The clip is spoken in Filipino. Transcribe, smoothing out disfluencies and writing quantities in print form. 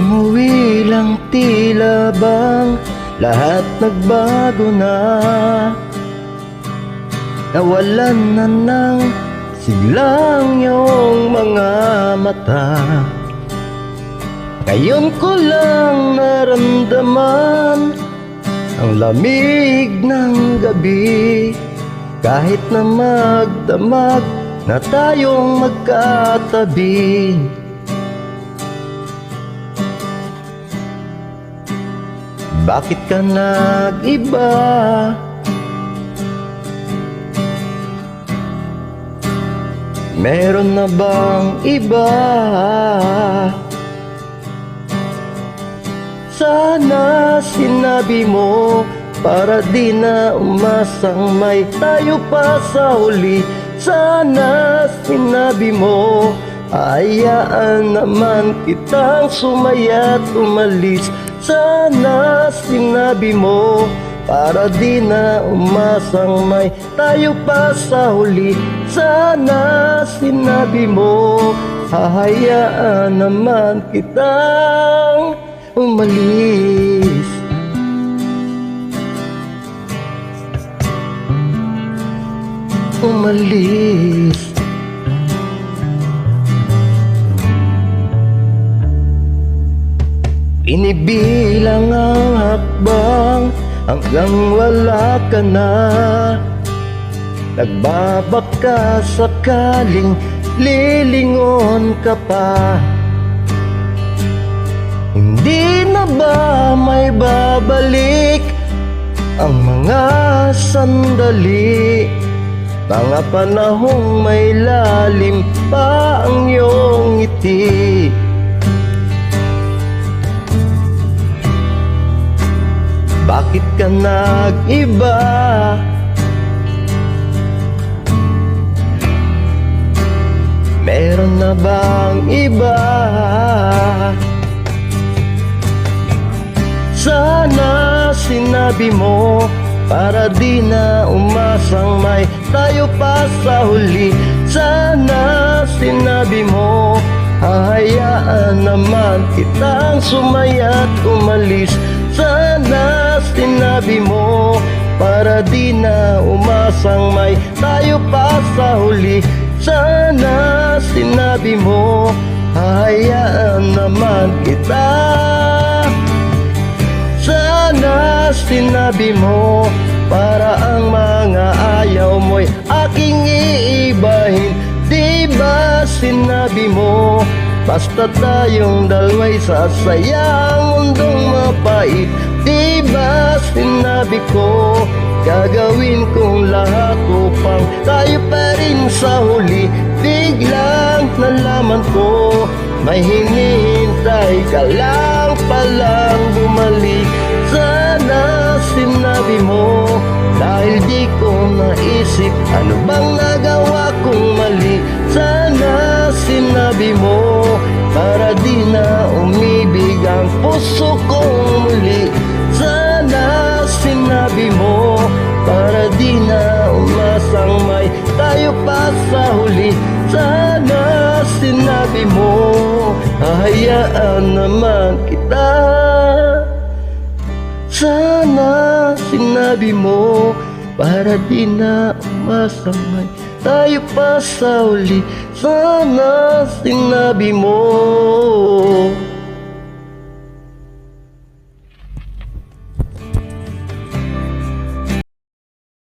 umuwi lang, tila bang lahat nagbago na. Nawalan na ng siglang iyong mga mata. Ngayon ko lang naramdaman ang lamig ng gabi, kahit na magdamag na tayong magkatabi. Bakit ka nag-iba? Meron na bang iba? Sana sinabi mo para di na umasang may tayo pa sa huli. Sana sinabi mo, hayaan naman kitang sumaya't umalis. Sana sinabi mo, para di na umasang may tayo pa sa huli. Sana sinabi mo, hahayaan naman kitang umalis. Umalis. Inibilang ang hakbang hanggang wala ka na. Nagbabaka sakaling lilingon ka pa. Hindi na ba may babalik ang mga sandali, mga panahong may lalim pa ang iyong ngiti? Bakit ka nag-iba? Meron na bang iba? Sana sinabi mo, para di na umasang may tayo pa sa huli. Sana sinabi mo, hahayaan naman kitang sumaya't umalis. Sana sinabi mo, para di na umasang may tayo pa sa huli. Sana sinabi mo, hahayaan naman kita. Sana sinabi mo, para ang mga ayaw mo'y aking iibahin. Di ba sinabi mo, basta tayong dalawa'y sasayang mundong mapait. Di ba sinabi ko, gagawin kong lahat upang tayo pa rin sa huli. Biglang nalaman ko, may hinihintay ka lang palang bumalik. Sana sinabi mo, dahil di ko naisip ano bang nagawa kong mali. Sana sinabi mo, para di na umibig ang puso kong muli. Sana sinabi mo, para di na umasang may tayo pa sa huli. Sana sinabi mo, hahayaan naman kita. Sana sinabi mo, para di na umasang may tayo pa sa huli. Sana sinabi mo.